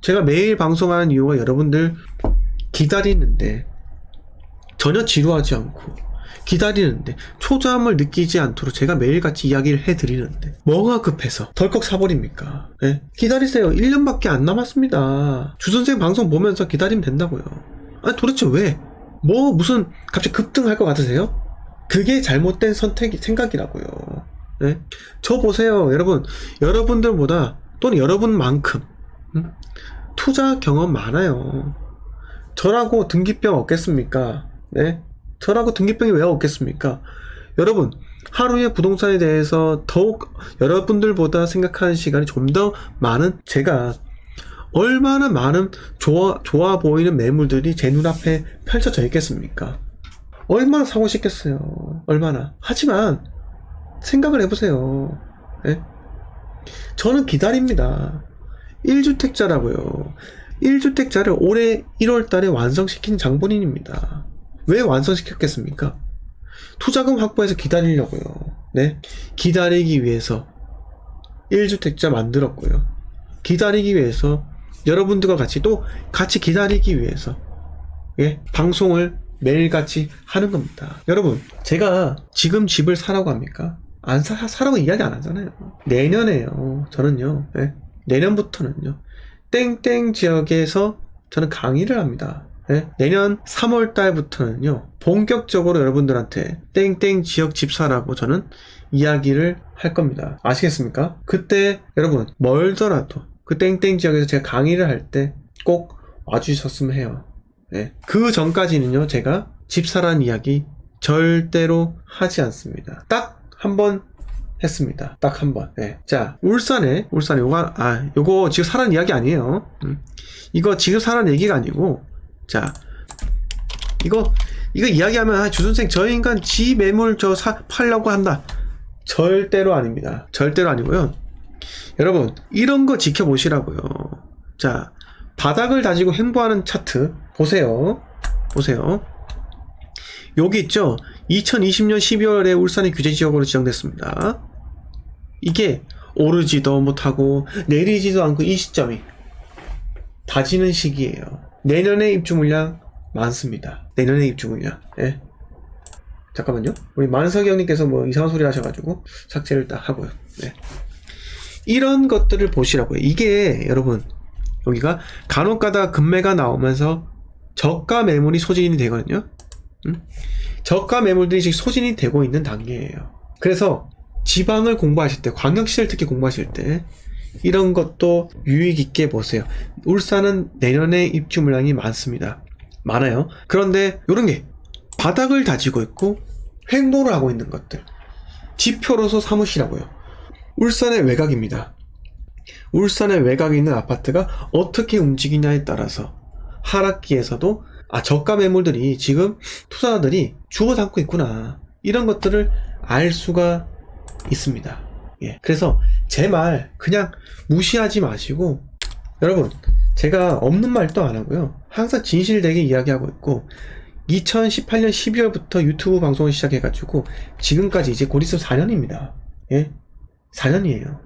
제가 매일 방송하는 이유가 여러분들 기다리는데 전혀 지루하지 않고 기다리는데 초조함을 느끼지 않도록 제가 매일같이 이야기를 해드리는데 뭐가 급해서 덜컥 사버립니까? 네? 기다리세요. 1년밖에 안 남았습니다. 주선생 방송 보면서 기다리면 된다고요. 아니 도대체 왜? 뭐 무슨 갑자기 급등할 것 같으세요? 그게 잘못된 생각이라고요. 네? 저 보세요. 여러분, 여러분들보다 또는 여러분만큼 투자 경험 많아요. 저라고 등기병 얻겠습니까? 네? 저라고 등기병이 왜 얻겠습니까? 여러분, 하루에 부동산에 대해서 더욱 여러분들보다 생각하는 시간이 좀 더 많은 제가 얼마나 많은 좋아 보이는 매물들이 제 눈앞에 펼쳐져 있겠습니까? 얼마나 사고 싶겠어요. 얼마나. 하지만 생각을 해보세요. 네? 저는 기다립니다. 1주택자라고요. 1주택자를 올해 1월달에 완성시킨 장본인입니다. 왜 완성시켰겠습니까? 투자금 확보해서 기다리려고요. 네? 기다리기 위해서 1주택자 만들었고요. 기다리기 위해서 여러분들과 같이 기다리기 위해서 예? 방송을 매일같이 하는 겁니다. 여러분, 제가 지금 집을 사라고 합니까? 사라고 이야기 안 하잖아요. 내년에요. 저는요. 예? 내년부터는요. 땡땡 지역에서 저는 강의를 합니다. 예? 내년 3월 달부터는요. 본격적으로 여러분들한테 땡땡 지역 집 사라고 저는 이야기를 할 겁니다. 아시겠습니까? 그때 여러분 멀더라도 그 땡땡 지역에서 제가 강의를 할 때 꼭 와주셨으면 해요. 예. 그 전까지는요. 제가 집 사라는 이야기 절대로 하지 않습니다. 딱 한 번 했습니다. 딱 한 번. 네. 자, 울산에 요거 지금 사라는 이야기 아니에요. 이거 지금 사라는 얘기가 아니고, 자, 이거 이야기하면 주선생 저 인간 지 매물 팔려고 한다. 절대로 아닙니다. 절대로 아니고요. 여러분, 이런 거 지켜보시라고요. 자, 바닥을 다지고 횡보하는 차트 보세요. 여기 있죠. 2020년 12월에 울산이 규제지역으로 지정됐습니다. 이게 오르지도 못하고 내리지도 않고 이 시점이 다지는 시기예요. 내년에 입주 물량 많습니다. 내년에 입주 물량. 예. 잠깐만요. 우리 만석이 형님께서 뭐 이상한 소리 하셔가지고 삭제를 딱 하고요. 네. 이런 것들을 보시라고요. 이게 여러분 여기가 간혹가다 급매가 나오면서 저가 매물이 소진이 되거든요. 저가 매물들이 지금 소진이 되고 있는 단계예요. 그래서 지방을 공부하실 때, 광역시를 특히 공부하실 때 이런 것도 유익 있게 보세요. 울산은 내년에 입주 물량이 많아요. 그런데 이런 게 바닥을 다지고 있고 횡보를 하고 있는 것들 지표로서 삼으시라고요. 울산의 외곽입니다. 울산의 외곽에 있는 아파트가 어떻게 움직이냐에 따라서 하락기에서도 저가 매물들이 지금 투자자들이 주워 담고 있구나, 이런 것들을 알 수가 있습니다. 예. 그래서 제 말 그냥 무시하지 마시고, 여러분 제가 없는 말도 안 하고요. 항상 진실되게 이야기하고 있고, 2018년 12월부터 유튜브 방송을 시작해가지고 지금까지 이제 곧 있으면 4년입니다. 예? 4년이에요.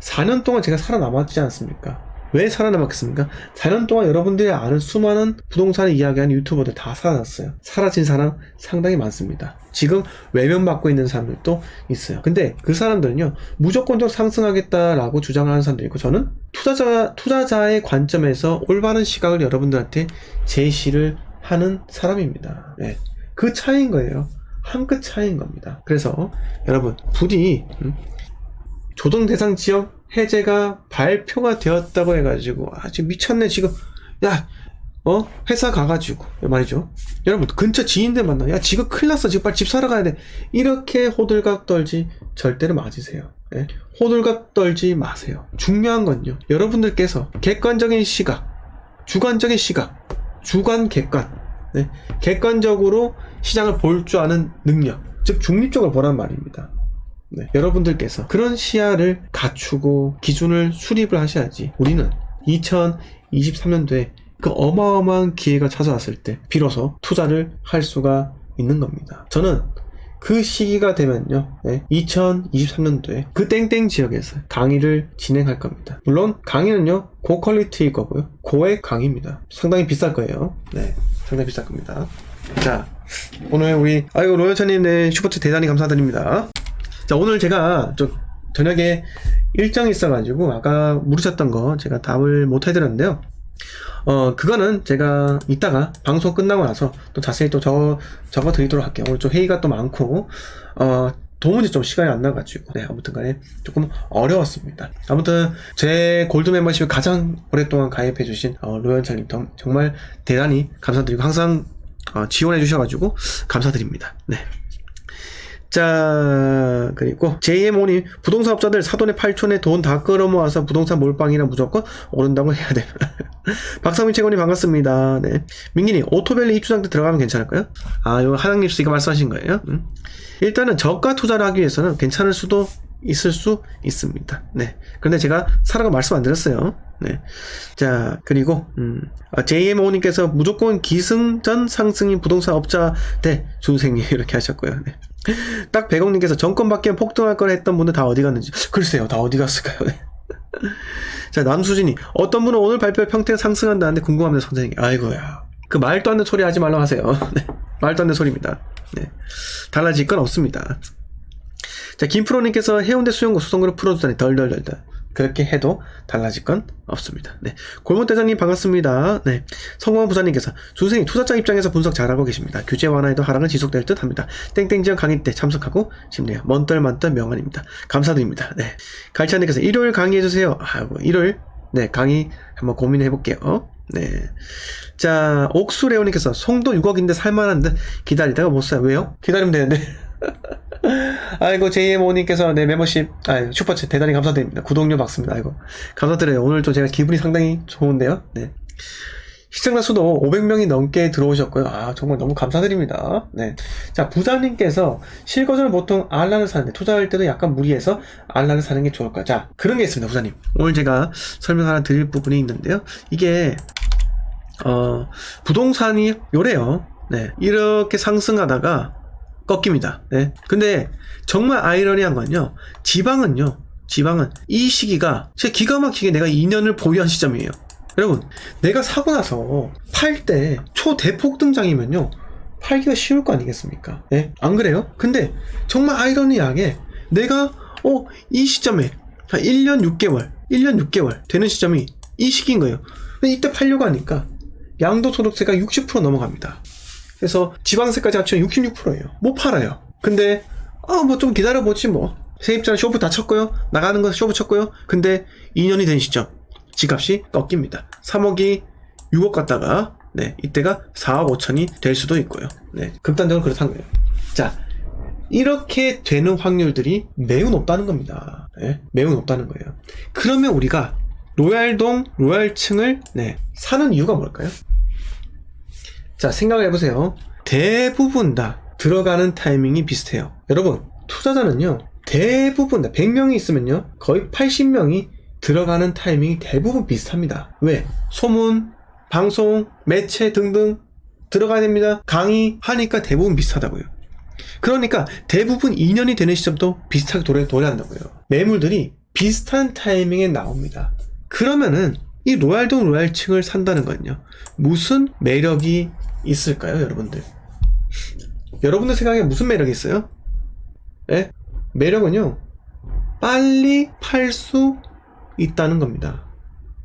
4년 동안 제가 살아남았지 않습니까? 왜 살아남았겠습니까? 4년 동안 여러분들이 아는 수많은 부동산을 이야기하는 유튜버들 다 살아났어요. 사라진 사람 상당히 많습니다. 지금 외면받고 있는 사람들도 있어요. 근데 그 사람들은요, 무조건적으로 상승하겠다라고 주장을 하는 사람들이 있고, 저는 투자자의 관점에서 올바른 시각을 여러분들한테 제시를 하는 사람입니다. 네. 그 차이인 거예요. 한 끗 차이인 겁니다. 그래서 여러분 부디 조정 대상 지역 해제가 발표가 되었다고 해가지고 지금 미쳤네 지금, 회사 가가지고 말이죠. 여러분 근처 지인들 만나, 지금 큰일 났어, 지금 빨리 집 사러 가야 돼, 이렇게 호들갑 떨지 절대로 마시세요. 네? 호들갑 떨지 마세요. 중요한 건요, 여러분들께서 객관적인 시각, 주관적인 시각, 주관 객관, 네? 객관적으로 시장을 볼 줄 아는 능력, 즉 중립적으로 보란 말입니다. 네. 여러분들께서 그런 시야를 갖추고 기준을 수립을 하셔야지, 우리는 2023년도에 그 어마어마한 기회가 찾아왔을 때 비로소 투자를 할 수가 있는 겁니다. 저는 그 시기가 되면요, 2023년도에 그 땡땡 지역에서 강의를 진행할 겁니다. 물론 강의는요 고퀄리티일 거고요, 고액 강의입니다. 상당히 비쌀 거예요. 네, 상당히 비쌀 겁니다. 자, 오늘 우리 로열차님 네 슈퍼챗 대단히 감사드립니다. 자, 오늘 제가 좀 저녁에 일정이 있어가지고 아까 물으셨던 거 제가 답을 못 해드렸는데요. 그거는 제가 이따가 방송 끝나고 나서 또 자세히 또 적어 드리도록 할게요. 오늘 좀 회의가 또 많고, 도무지 좀 시간이 안 나가지고, 네, 아무튼 간에 조금 어려웠습니다. 아무튼, 제 골드 멤버십을 가장 오랫동안 가입해주신, 로연차님 정말 대단히 감사드리고, 항상, 지원해주셔가지고, 감사드립니다. 네. 자, 그리고 JM5님, 부동산업자들 사돈의 8촌에 돈 다 끌어모아서 부동산 몰빵이라 무조건 오른다고 해야 돼. 박상민 최고님 반갑습니다. 네. 민기님, 오토밸리 입주 상태 들어가면 괜찮을까요? 이거 하나님씨가 말씀하신 거예요. 일단은 저가 투자를 하기 위해서는 괜찮을 수도 있을 수 있습니다. 네. 그런데 제가 사라고 말씀 안 드렸어요. 네. 자, 그리고, JM5님께서 무조건 기승전 상승인 부동산 업자 대 준생님 이렇게 하셨고요. 네. 딱 100억님께서 정권 바뀌면 폭등할 걸 했던 분들 다 어디 갔는지. 글쎄요, 다 어디 갔을까요? 네. 자, 남수진이, 어떤 분은 오늘 발표 평택 상승한다는데 궁금합니다, 선생님. 아이고야. 그 말도 안 되는 소리 하지 말라고 하세요. 네. 말도 안 되는 소리입니다. 네. 달라질 건 없습니다. 자, 김프로님께서 해운대 수영구 수성구를 풀어주다니 덜덜덜덜. 그렇게 해도 달라질 건 없습니다. 네. 골문대장님 반갑습니다. 네. 성공한 부사님께서 준생님 투자자 입장에서 분석 잘하고 계십니다. 규제 완화에도 하락은 지속될 듯 합니다. 땡땡지역 강의 때 참석하고 싶네요. 먼떨만떨 명언입니다. 감사드립니다. 네. 갈치아님께서 일요일 강의해주세요. 일요일 네 강의 한번 고민해볼게요. 네. 자, 옥수레오님께서 송도 6억인데 살만한 듯 기다리다가 못 사요. 왜요? 기다리면 되는데. 아이고, JM5님께서 네 멤버십 슈퍼챗 대단히 감사드립니다. 구독료 받습니다. 아이고, 감사드려요. 오늘 또 제가 기분이 상당히 좋은데요. 네. 시청자 수도 500명이 넘게 들어오셨고요. 정말 너무 감사드립니다. 네. 자, 부장님께서 실거주는 보통 알라를 사는데 투자할 때도 약간 무리해서 알라를 사는 게 좋을까? 자, 그런 게 있습니다, 부장님. 오늘 제가 설명 하나 드릴 부분이 있는데요. 이게 부동산이 요래요. 네. 이렇게 상승하다가 꺾입니다. 네. 근데 정말 아이러니한 건요. 지방은 이 시기가 진짜 기가 막히게 내가 2년을 보유한 시점이에요. 여러분, 내가 사고 나서 팔 때 초대폭 등장이면요, 팔기가 쉬울 거 아니겠습니까? 네? 안 그래요? 근데 정말 아이러니하게 내가 이 시점에 한 1년 6개월 되는 시점이 이 시기인 거예요. 근데 이때 팔려고 하니까 양도소득세가 60% 넘어갑니다. 그래서 지방세까지 합치면 66%예요. 못 팔아요. 근데 뭐 좀 기다려보지 뭐. 세입자는 쇼부 다 쳤고요. 나가는 건 쇼부 쳤고요. 근데 2년이 된 시점 집값이 꺾입니다. 3억이 6억 갔다가 네, 이때가 4억 5천이 될 수도 있고요. 네, 극단적으로 그렇다는 거예요. 자, 이렇게 되는 확률들이 매우 높다는 겁니다. 네, 매우 높다는 거예요. 그러면 우리가 로얄동, 로얄층을 사는 이유가 뭘까요? 자, 생각을 해보세요. 대부분 다 들어가는 타이밍이 비슷해요. 여러분, 투자자는요, 대부분 다 100명이 있으면요, 거의 80명이 들어가는 타이밍이 대부분 비슷합니다. 왜? 소문, 방송, 매체 등등 들어가야 됩니다. 강의 하니까 대부분 비슷하다고요. 그러니까 대부분 2년이 되는 시점도 비슷하게 도래한다고요. 매물들이 비슷한 타이밍에 나옵니다. 그러면은 이 로얄동 로얄층을 산다는 건요, 무슨 매력이 있을까요, 여러분들? 여러분들 생각에 무슨 매력이 있어요? 예? 매력은요, 빨리 팔 수 있다는 겁니다.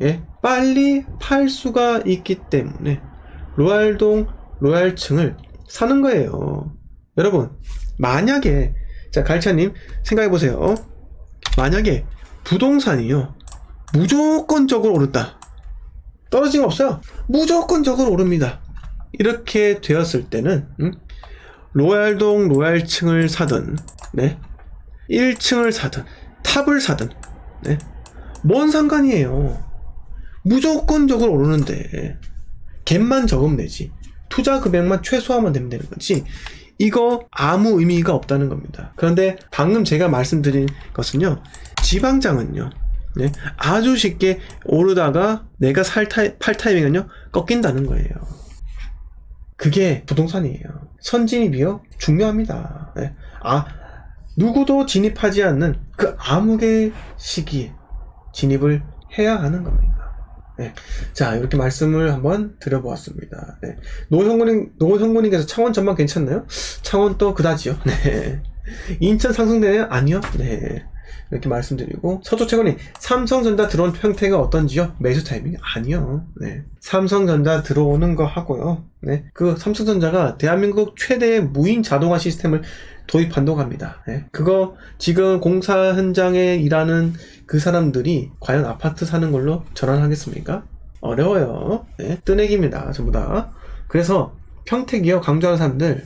예? 빨리 팔 수가 있기 때문에 로얄동 로얄층을 사는 거예요. 여러분, 만약에, 자, 갈차님 생각해보세요. 만약에 부동산이요, 무조건적으로 오른다. 떨어진 거 없어요. 무조건적으로 오릅니다. 이렇게 되었을 때는 로얄동 로얄층을 사든 1층을 사든 탑을 사든 뭔 상관이에요. 무조건적으로 오르는데 갭만 적으면 되지, 투자 금액만 최소화하면 되는 거지, 이거 아무 의미가 없다는 겁니다. 그런데 방금 제가 말씀드린 것은요, 지방장은요, 아주 쉽게 오르다가 내가 팔 타이밍은요 꺾인다는 거예요. 그게 부동산이에요. 선진입이요? 중요합니다. 네. 누구도 진입하지 않는 그 암흑의 시기에 진입을 해야 하는 겁니다. 네. 자, 이렇게 말씀을 한번 드려보았습니다. 네. 노성군님께서 창원 전망 괜찮나요? 창원 또 그다지요. 네. 인천 상승되나요? 아니요. 네. 이렇게 말씀드리고, 서초채권이 삼성전자 들어온 평택가 어떤지요? 매수 타이밍? 아니요. 네. 삼성전자 들어오는 거 하고요. 네. 그 삼성전자가 대한민국 최대의 무인 자동화 시스템을 도입한다고 합니다. 네. 그거 지금 공사 현장에 일하는 그 사람들이 과연 아파트 사는 걸로 전환하겠습니까? 어려워요. 네. 뜨내기입니다. 전부 다. 그래서 평택이요, 강조하는 사람들,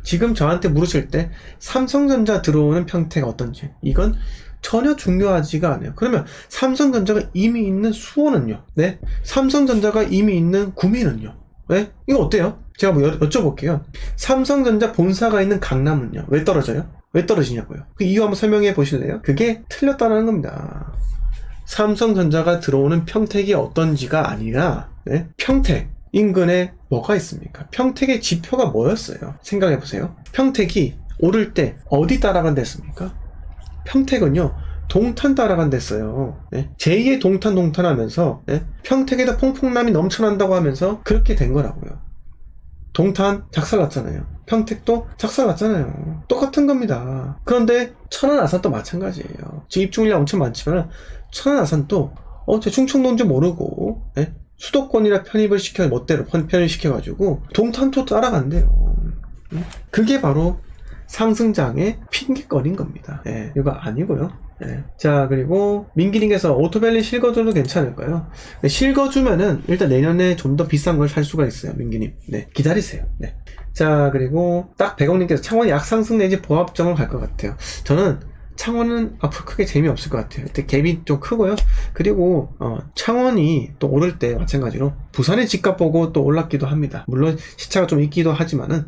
지금 저한테 물으실 때 삼성전자 들어오는 평택 어떤지, 이건 전혀 중요하지가 않아요. 그러면 삼성전자가 이미 있는 수원은요? 네? 삼성전자가 이미 있는 구미는요? 네? 이거 어때요? 제가 뭐 여쭤볼게요. 삼성전자 본사가 있는 강남은요? 왜 떨어져요? 왜 떨어지냐고요? 그 이유 한번 설명해 보실래요? 그게 틀렸다는 겁니다. 삼성전자가 들어오는 평택이 어떤지가 아니라, 네? 평택 인근에 뭐가 있습니까? 평택의 지표가 뭐였어요? 생각해 보세요. 평택이 오를 때 어디 따라간댔습니까? 평택은요, 동탄 따라간댔어요. 네? 제2의 동탄 하면서, 네? 평택에다 퐁퐁남이 넘쳐난다고 하면서 그렇게 된 거라고요. 동탄 작살났잖아요. 평택도 작살났잖아요. 똑같은 겁니다. 그런데 천안 아산도 마찬가지예요. 지금 입주물량 엄청 많지만 천안 아산도 제 충청도인지 모르고, 네? 수도권이라 편입을 시켜, 멋대로 편입시켜가지고 동탄도 따라간대요. 그게 바로 상승장의 핑계거리인 겁니다. 예, 이거 아니고요. 예. 자, 그리고 민기님께서 오토밸리 실거주도 괜찮을까요? 네, 실거주면은 일단 내년에 좀 더 비싼 걸 살 수가 있어요, 민기님. 네, 기다리세요. 네. 자, 그리고 딱 백억님께서 창원이 약상승 내지 보합점을 갈 것 같아요. 저는 창원은 앞으로 크게 재미없을 것 같아요. 갭이 좀 크고요. 그리고 창원이 또 오를 때 마찬가지로 부산의 집값 보고 또 올랐기도 합니다. 물론 시차가 좀 있기도 하지만은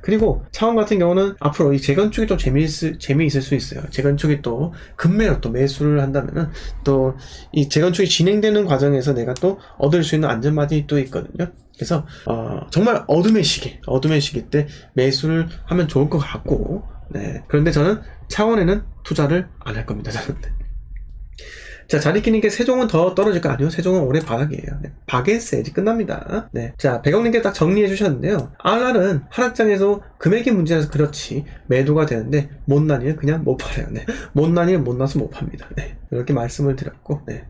그리고 창원 같은 경우는 앞으로 이 재건축이 좀 재미있을 수 있어요. 재건축이 또 급매로 또 매수를 한다면은 또 이 재건축이 진행되는 과정에서 내가 또 얻을 수 있는 안전마진이 또 있거든요. 그래서 정말 어둠의 시기 때 매수를 하면 좋을 것 같고, 네. 그런데 저는 창원에는 투자를 안 할 겁니다. 저는. 자, 자리끼님께 세종은 더 떨어질 거 아니요? 세종은 올해 바닥이에요. 네. 바게스 이제 끝납니다. 네. 자, 백억님께 딱 정리해 주셨는데요. RR은 하락장에서 금액이 문제라서 그렇지 매도가 되는데 못난이는 그냥 못 팔아요. 네. 못난이는 못나서 못 팝니다. 네. 이렇게 말씀을 드렸고, 네.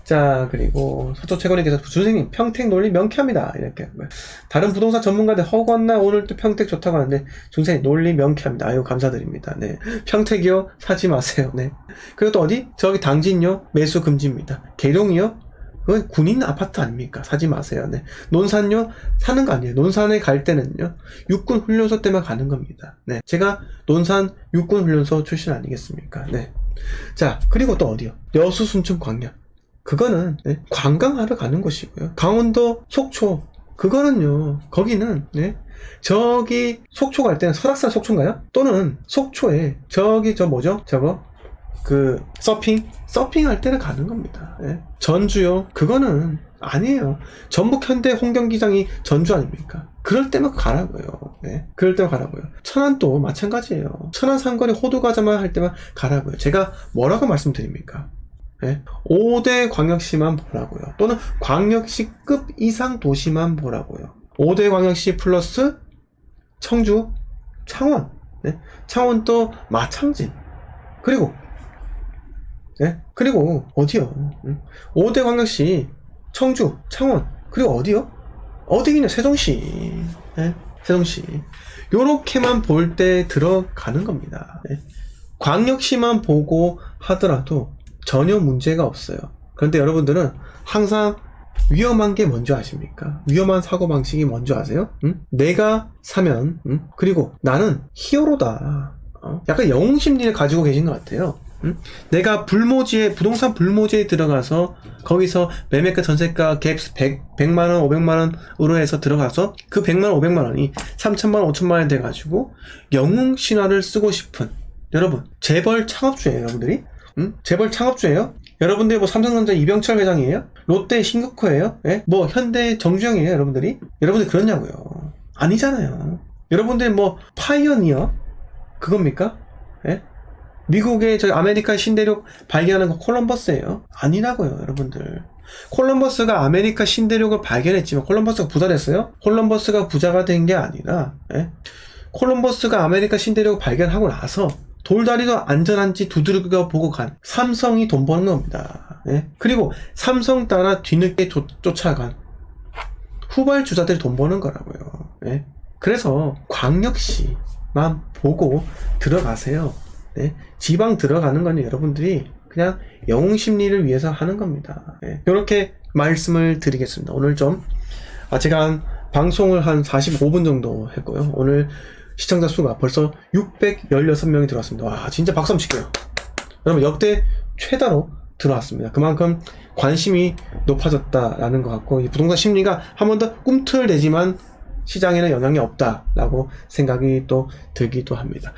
자, 그리고 서초채권님께서 선생님 평택 논리 명쾌합니다. 이렇게 다른 부동산 전문가들 허건나 오늘 또 평택 좋다고 하는데 선생님 논리 명쾌합니다. 아유, 감사드립니다. 네, 평택이요 사지 마세요. 네. 그리고 또 어디? 저기 당진요 매수 금지입니다. 계룡이요 그건 군인 아파트 아닙니까? 사지 마세요. 네. 논산요 사는 거 아니에요. 논산에 갈 때는요 육군 훈련소 때만 가는 겁니다. 네. 제가 논산 육군 훈련소 출신 아니겠습니까? 네. 자, 그리고 또 어디요? 여수 순천 광양. 그거는 네, 관광하러 가는 곳이고요. 강원도 속초 그거는요, 거기는 네, 저기 속초 갈 때는 설악산 속초인가요? 또는 속초에 저기 저거 그 서핑 할 때는 가는 겁니다. 네. 전주요, 그거는 아니에요. 전북 현대 홍경기장이 전주 아닙니까? 그럴 때만 가라고요. 네. 그럴 때만 가라고요. 천안도 마찬가지예요. 천안 상거리 호두과자만 할 때만 가라고요. 제가 뭐라고 말씀드립니까? 네. 5대 광역시만 보라고요. 또는 광역시급 이상 도시만 보라고요. 5대 광역시 플러스 청주, 창원, 네. 창원도 마창진. 그리고 네. 그리고 어디요? 5대 광역시 청주, 창원. 그리고 어디요? 어디냐? 세종시. 네. 세종시. 요렇게만 볼 때 들어가는 겁니다. 네. 광역시만 보고 하더라도 전혀 문제가 없어요. 그런데 여러분들은 항상 위험한 게 뭔지 아십니까? 위험한 사고방식이 뭔지 아세요? 응? 내가 사면 그리고 나는 히어로다. 약간 영웅심리를 가지고 계신 것 같아요. 응? 내가 부동산 불모지에 들어가서 거기서 매매가 전세가 갭 100만원 500만원으로 해서 들어가서 그 100만원 500만원이 3천만원 5천만원 돼가지고 영웅 신화를 쓰고 싶은 여러분, 재벌 창업주예요. 여러분들이 재벌 창업주예요? 여러분들 뭐 삼성전자 이병철 회장이에요? 롯데 신국호예요? 예? 뭐 현대 정주영이에요? 여러분들이 그러냐고요. 아니잖아요. 여러분들 뭐 파이어니어 그겁니까? 예? 미국의 저희 아메리카 신대륙 발견한 거 콜럼버스예요? 아니라고요, 여러분들. 콜럼버스가 아메리카 신대륙을 발견했지만 콜럼버스가 부자 됐어요? 콜럼버스가 부자가 된 게 아니라, 예? 콜럼버스가 아메리카 신대륙을 발견하고 나서 돌다리도 안전한지 두드려 보고 간 삼성이 돈 버는 겁니다. 예? 그리고 삼성 따라 뒤늦게 쫓아간 후발주자들이 돈 버는 거라고요. 예? 그래서 광역시만 보고 들어가세요. 네? 지방 들어가는 건 여러분들이 그냥 영웅 심리를 위해서 하는 겁니다. 예? 이렇게 말씀을 드리겠습니다. 오늘 좀 제가 한 방송을 한 45분 정도 했고요. 오늘 시청자 수가 벌써 616명이 들어왔습니다. 와, 진짜 박수 한번 칠게요. 여러분, 역대 최다로 들어왔습니다. 그만큼 관심이 높아졌다라는 것 같고, 이 부동산 심리가 한 번 더 꿈틀대지만 시장에는 영향이 없다라고 생각이 또 들기도 합니다.